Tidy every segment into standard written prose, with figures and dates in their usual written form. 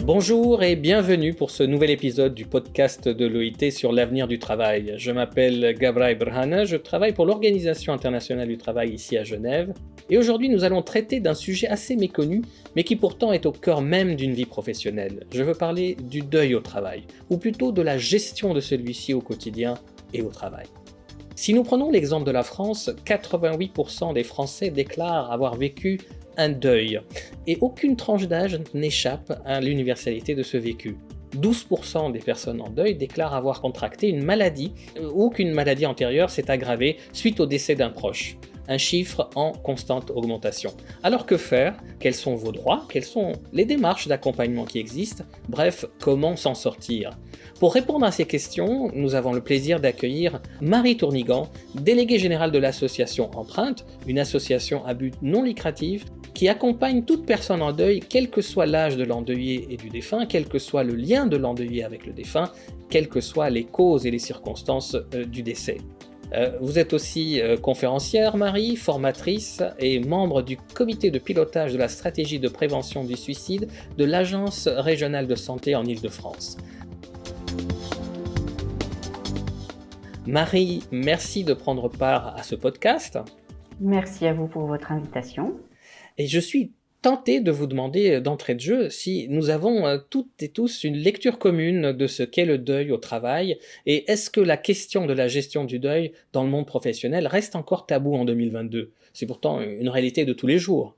Bonjour et bienvenue pour ce nouvel épisode du podcast de l'OIT sur l'avenir du travail. Je m'appelle Gabrai Berhane, je travaille pour l'Organisation internationale du travail ici à Genève. Et aujourd'hui nous allons traiter d'un sujet assez méconnu, mais qui pourtant est au cœur même d'une vie professionnelle. Je veux parler du deuil au travail, ou plutôt de la gestion de celui-ci au quotidien et au travail. Si nous prenons l'exemple de la France, 88% des Français déclarent avoir vécu un deuil, et aucune tranche d'âge n'échappe à l'universalité de ce vécu. 12% des personnes en deuil déclarent avoir contracté une maladie ou qu'une maladie antérieure s'est aggravée suite au décès d'un proche. Un chiffre en constante augmentation. Alors que faire? Quels sont vos droits? Quelles sont les démarches d'accompagnement qui existent? Bref, comment s'en sortir? Pour répondre à ces questions, nous avons le plaisir d'accueillir Marie Tournigan, déléguée générale de l'association Empreinte, une association à but non lucratif qui accompagne toute personne en deuil, quel que soit l'âge de l'endeuillé et du défunt, quel que soit le lien de l'endeuillé avec le défunt, quelles que soient les causes et les circonstances du décès. Vous êtes aussi conférencière, Marie, formatrice et membre du comité de pilotage de la stratégie de prévention du suicide de l'Agence régionale de santé en Île-de-France. Marie, merci de prendre part à ce podcast. Merci à vous pour votre invitation. Et je suis tenté de vous demander d'entrée de jeu si nous avons toutes et tous une lecture commune de ce qu'est le deuil au travail, et est-ce que la question de la gestion du deuil dans le monde professionnel reste encore tabou en 2022 ? C'est pourtant une réalité de tous les jours.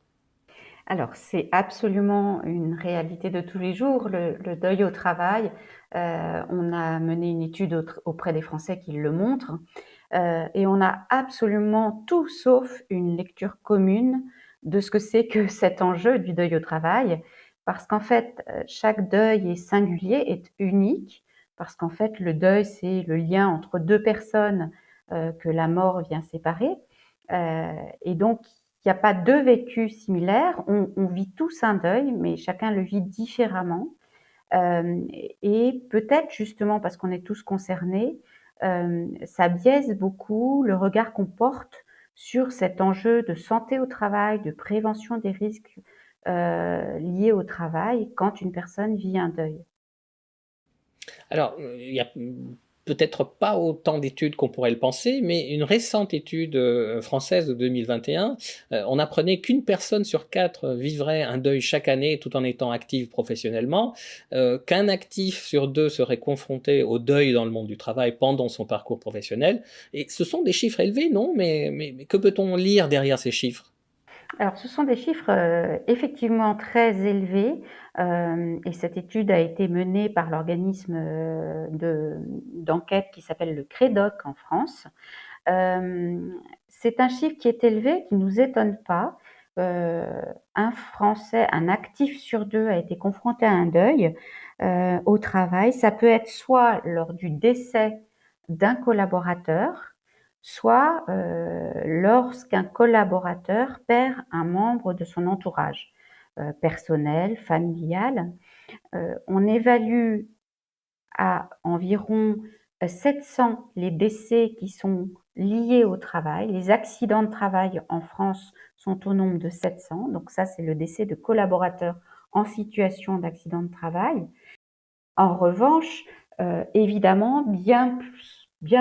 Alors, c'est absolument une réalité de tous les jours, le deuil au travail. On a mené une étude auprès des Français qui le montre, et on a absolument tout sauf une lecture commune de ce que c'est que cet enjeu du deuil au travail, parce qu'en fait, chaque deuil est singulier, est unique, parce qu'en fait, le deuil, c'est le lien entre deux personnes que la mort vient séparer, et donc il n'y a pas deux vécus similaires, on vit tous un deuil, mais chacun le vit différemment. Et peut-être justement parce qu'on est tous concernés, ça biaise beaucoup le regard qu'on porte sur cet enjeu de santé au travail, de prévention des risques liés au travail quand une personne vit un deuil. Alors, il n'y a peut-être pas autant d'études qu'on pourrait le penser, mais une récente étude française de 2021, on apprenait qu'une personne sur quatre vivrait un deuil chaque année tout en étant active professionnellement, qu'un actif sur deux serait confronté au deuil dans le monde du travail pendant son parcours professionnel. Et ce sont des chiffres élevés, non? Mais que peut-on lire derrière ces chiffres? Alors, ce sont des chiffres effectivement très élevés, et cette étude a été menée par l'organisme d'enquête qui s'appelle le CREDOC en France. C'est un chiffre qui est élevé, qui ne nous étonne pas. Un Français, un actif sur deux a été confronté à un deuil au travail. Ça peut être soit lors du décès d'un collaborateur, soit lorsqu'un collaborateur perd un membre de son entourage personnel, familial. On évalue à environ 700 les décès qui sont liés au travail. Les accidents de travail en France sont au nombre de 700. Donc ça, c'est le décès de collaborateurs en situation d'accident de travail. En revanche, évidemment, bien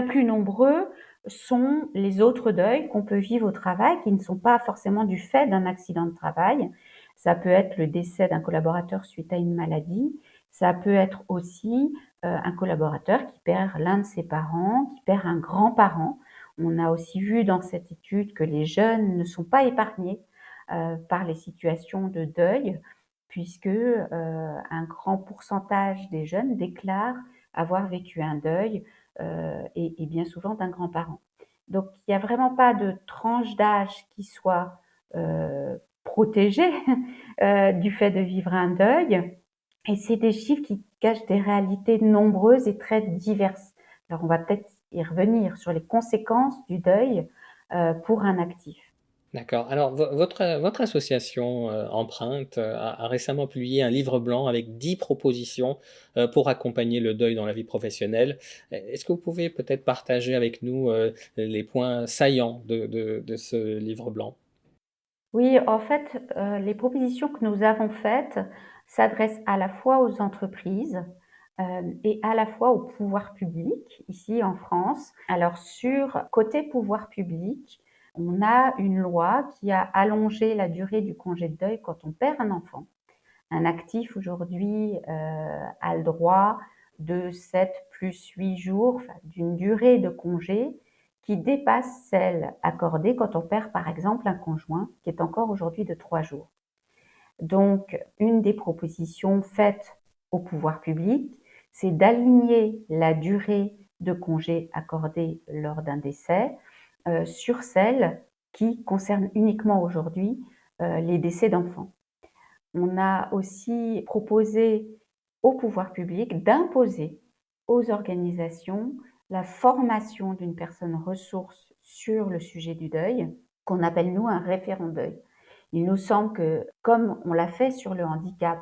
plus nombreux sont les autres deuils qu'on peut vivre au travail, qui ne sont pas forcément du fait d'un accident de travail. Ça peut être le décès d'un collaborateur suite à une maladie. Ça peut être aussi un collaborateur qui perd l'un de ses parents, qui perd un grand-parent. On a aussi vu dans cette étude que les jeunes ne sont pas épargnés par les situations de deuil, puisque un grand pourcentage des jeunes déclarent avoir vécu un deuil, et bien souvent d'un grand-parent. Donc il n'y a vraiment pas de tranche d'âge qui soit protégée du fait de vivre un deuil, et c'est des chiffres qui cachent des réalités nombreuses et très diverses. Alors on va peut-être y revenir sur les conséquences du deuil pour un actif. D'accord. Alors, votre association Empreinte a récemment publié un livre blanc avec 10 propositions pour accompagner le deuil dans la vie professionnelle. Est-ce que vous pouvez peut-être partager avec nous les points saillants de ce livre blanc? Oui, en fait, les propositions que nous avons faites s'adressent à la fois aux entreprises, et à la fois au pouvoir public, ici en France. Alors sur côté pouvoir public, on a une loi qui a allongé la durée du congé de deuil quand on perd un enfant. Un actif aujourd'hui, a le droit de 7 plus 8 jours, enfin d'une durée de congé qui dépasse celle accordée quand on perd par exemple un conjoint, qui est encore aujourd'hui de 3 jours. Donc une des propositions faites au pouvoir public, c'est d'aligner la durée de congé accordée lors d'un décès, sur celle qui concerne uniquement aujourd'hui, les décès d'enfants. On a aussi proposé au pouvoir public d'imposer aux organisations la formation d'une personne ressource sur le sujet du deuil, qu'on appelle nous un référent deuil. Il nous semble que, comme on l'a fait sur le handicap,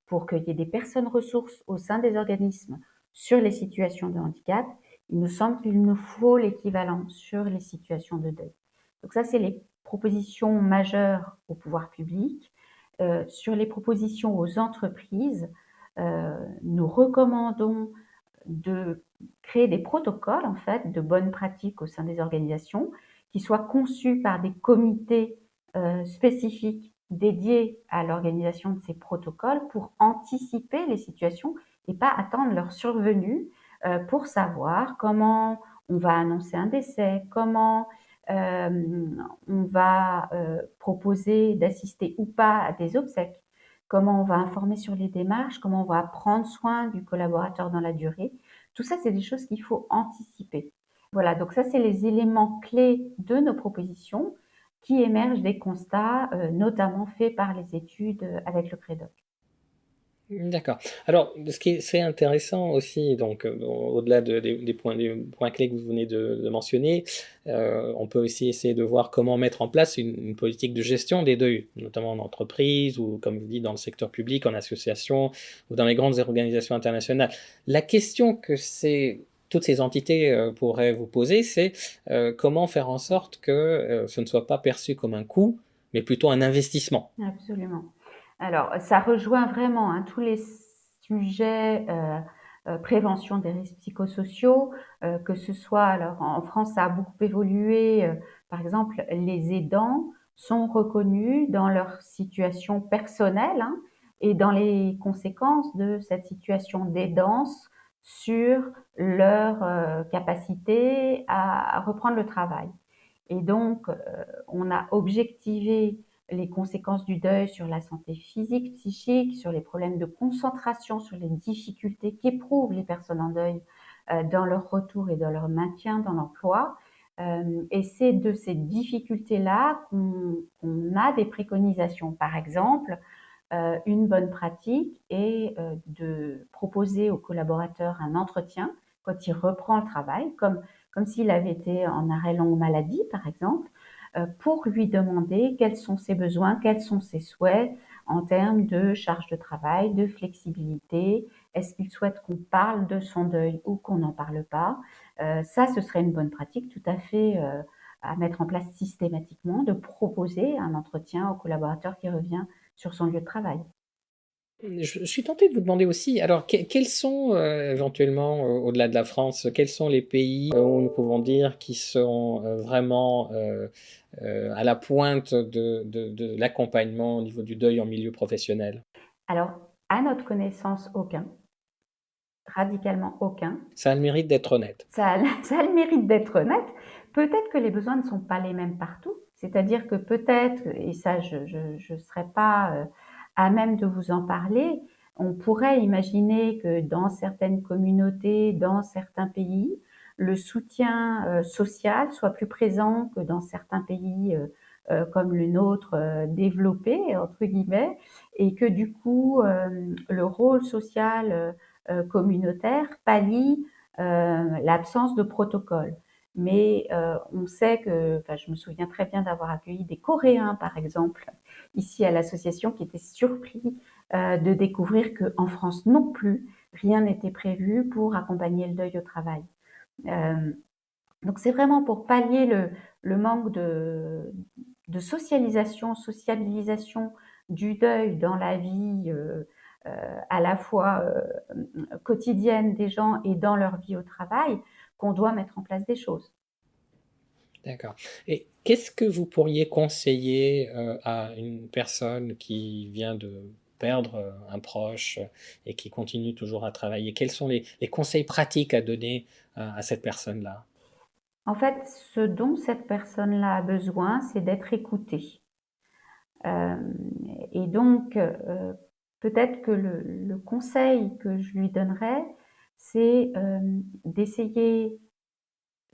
pour qu'il y ait des personnes ressources au sein des organismes sur les situations de handicap, il nous semble qu'il nous faut l'équivalent sur les situations de deuil. Donc ça, c'est les propositions majeures au pouvoir public. Sur les propositions aux entreprises, nous recommandons de créer des protocoles en fait de bonnes pratiques au sein des organisations qui soient conçus par des comités spécifiques dédiés à l'organisation de ces protocoles pour anticiper les situations et pas attendre leur survenue pour savoir comment on va annoncer un décès, comment on va proposer d'assister ou pas à des obsèques, comment on va informer sur les démarches, comment on va prendre soin du collaborateur dans la durée. Tout ça, c'est des choses qu'il faut anticiper. Voilà, donc ça, c'est les éléments clés de nos propositions qui émergent des constats, notamment faits par les études avec le CREDOC. D'accord. Alors, ce qui est c'est intéressant aussi, donc, au-delà des points clés que vous venez de mentionner, on peut aussi essayer de voir comment mettre en place une politique de gestion des deuils, notamment en entreprise ou, comme vous dites, dans le secteur public, en association ou dans les grandes organisations internationales. La question que toutes ces entités pourraient vous poser, c'est comment faire en sorte que ce ne soit pas perçu comme un coût, mais plutôt un investissement. Absolument. Alors, ça rejoint vraiment, hein, tous les sujets, prévention des risques psychosociaux, que ce soit alors en France, ça a beaucoup évolué, par exemple, les aidants sont reconnus dans leur situation personnelle, hein, et dans les conséquences de cette situation d'aidance sur leur, capacité à reprendre le travail. Et donc, on a objectivé les conséquences du deuil sur la santé physique, psychique, sur les problèmes de concentration, sur les difficultés qu'éprouvent les personnes en deuil dans leur retour et dans leur maintien dans l'emploi. Et c'est de ces difficultés-là qu'on a des préconisations. Par exemple, une bonne pratique est de proposer au collaborateur un entretien quand il reprend le travail, comme s'il avait été en arrêt longue maladie, par exemple, pour lui demander quels sont ses besoins, quels sont ses souhaits en termes de charge de travail, de flexibilité. Est-ce qu'il souhaite qu'on parle de son deuil ou qu'on n'en parle pas? Ça, ce serait une bonne pratique tout à fait à mettre en place systématiquement, de proposer un entretien au collaborateur qui revient sur son lieu de travail. Je suis tenté de vous demander aussi, alors quels sont éventuellement, au-delà de la France, quels sont les pays où nous pouvons dire qui sont vraiment à la pointe de l'accompagnement au niveau du deuil en milieu professionnel? Alors, à notre connaissance, aucun, radicalement aucun. Ça a le mérite d'être honnête. Ça a le mérite d'être honnête. Peut-être que les besoins ne sont pas les mêmes partout. C'est-à-dire que peut-être, et ça je serais pas à même de vous en parler, on pourrait imaginer que dans certaines communautés, dans certains pays, le soutien social soit plus présent que dans certains pays comme le nôtre développés entre guillemets, et que du coup le rôle social communautaire pallie l'absence de protocole. Mais on sait que, enfin, je me souviens très bien d'avoir accueilli des Coréens, par exemple, ici à l'association, qui étaient surpris de découvrir qu'en France non plus, rien n'était prévu pour accompagner le deuil au travail. Euh, donc c'est vraiment pour pallier le manque sociabilisation du deuil dans la vie à la fois quotidienne des gens et dans leur vie au travail, qu'on doit mettre en place des choses. D'accord. Et qu'est-ce que vous pourriez conseiller à une personne qui vient de perdre un proche et qui continue toujours à travailler? Quels sont les conseils pratiques à donner à cette personne-là? En fait, ce dont cette personne-là a besoin, c'est d'être écoutée. Et donc, peut-être que le conseil que je lui donnerais, c'est d'essayer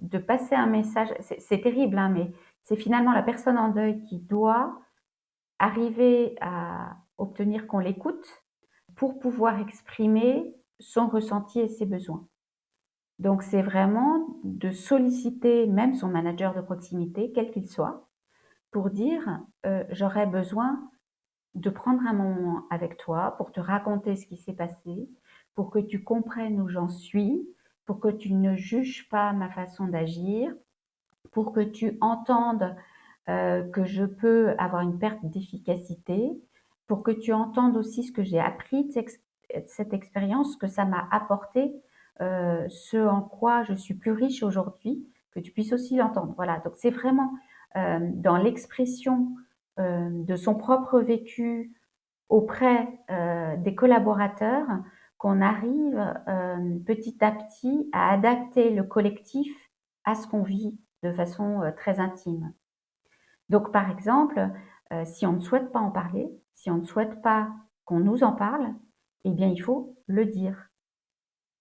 de passer un message. C'est terrible, hein, mais c'est finalement la personne en deuil qui doit arriver à obtenir qu'on l'écoute pour pouvoir exprimer son ressenti et ses besoins. Donc, c'est vraiment de solliciter même son manager de proximité, quel qu'il soit, pour dire j'aurais besoin de prendre un moment avec toi pour te raconter ce qui s'est passé, pour que tu comprennes où j'en suis, pour que tu ne juges pas ma façon d'agir, pour que tu entendes que je peux avoir une perte d'efficacité, pour que tu entendes aussi ce que j'ai appris de cette expérience, ce que ça m'a apporté, ce en quoi je suis plus riche aujourd'hui, que tu puisses aussi l'entendre. Voilà, donc c'est vraiment dans l'expression de son propre vécu auprès des collaborateurs qu'on arrive petit à petit à adapter le collectif à ce qu'on vit de façon très intime. Donc par exemple, si on ne souhaite pas en parler, si on ne souhaite pas qu'on nous en parle, eh bien il faut le dire.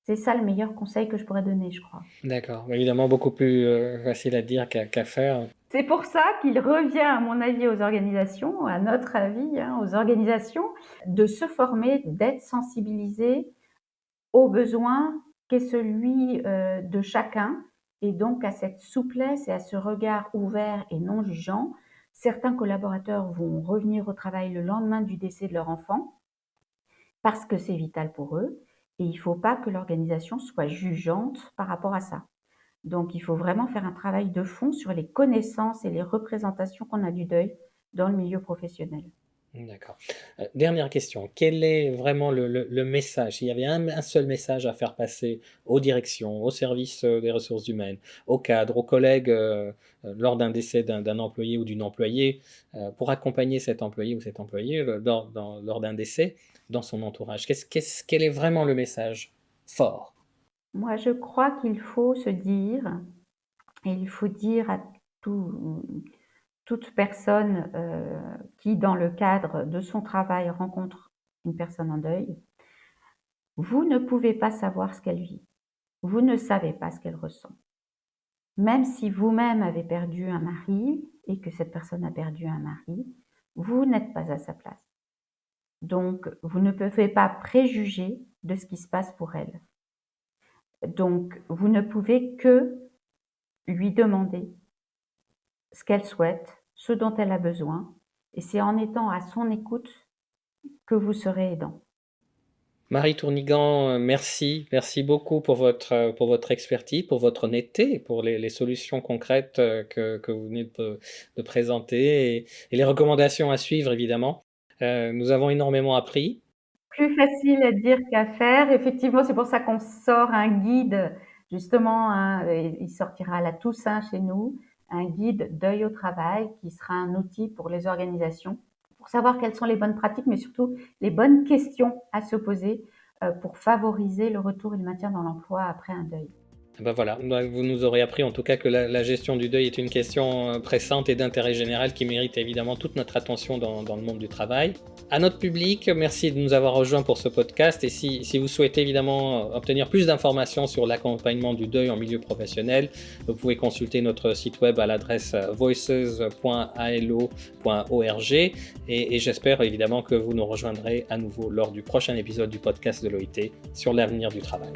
C'est ça le meilleur conseil que je pourrais donner, je crois. D'accord. Évidemment, beaucoup plus facile à dire qu'à faire. C'est pour ça qu'il revient, à mon avis, aux organisations, à notre avis, hein, aux organisations, de se former, d'être sensibilisés aux besoins qu'est celui de chacun, et donc à cette souplesse et à ce regard ouvert et non jugeant. Certains collaborateurs vont revenir au travail le lendemain du décès de leur enfant parce que c'est vital pour eux, et il ne faut pas que l'organisation soit jugeante par rapport à ça. Donc il faut vraiment faire un travail de fond sur les connaissances et les représentations qu'on a du deuil dans le milieu professionnel. D'accord. Dernière question. Quel est vraiment le message? S'il y avait un seul message à faire passer aux directions, aux services des ressources humaines, aux cadres, aux collègues lors d'un décès d'un employé ou d'une employée, pour accompagner cet employé ou cette employée lors d'un décès dans son entourage, quel est vraiment le message fort? Moi, je crois qu'il faut se dire, et il faut dire à tout, toute personne qui, dans le cadre de son travail, rencontre une personne en deuil, vous ne pouvez pas savoir ce qu'elle vit. Vous ne savez pas ce qu'elle ressent. Même si vous-même avez perdu un mari et que cette personne a perdu un mari, vous n'êtes pas à sa place. Donc, vous ne pouvez pas préjuger de ce qui se passe pour elle. Donc, vous ne pouvez que lui demander ce qu'elle souhaite, ce dont elle a besoin, et c'est en étant à son écoute que vous serez aidant. Marie Tournigan, merci beaucoup pour votre expertise, pour votre honnêteté et pour les solutions concrètes que vous venez de présenter et les recommandations à suivre, évidemment. Nous avons énormément appris. Plus facile à dire qu'à faire. Effectivement, c'est pour ça qu'on sort un guide, justement, hein, il sortira à la Toussaint chez nous, un guide deuil au travail qui sera un outil pour les organisations pour savoir quelles sont les bonnes pratiques, mais surtout les bonnes questions à se poser pour favoriser le retour et le maintien dans l'emploi après un deuil. Ben voilà, vous nous aurez appris en tout cas que la gestion du deuil est une question pressante et d'intérêt général qui mérite évidemment toute notre attention dans le monde du travail. À notre public, merci de nous avoir rejoints pour ce podcast et si vous souhaitez évidemment obtenir plus d'informations sur l'accompagnement du deuil en milieu professionnel, vous pouvez consulter notre site web à l'adresse voices.alo.org et j'espère évidemment que vous nous rejoindrez à nouveau lors du prochain épisode du podcast de l'OIT sur l'avenir du travail.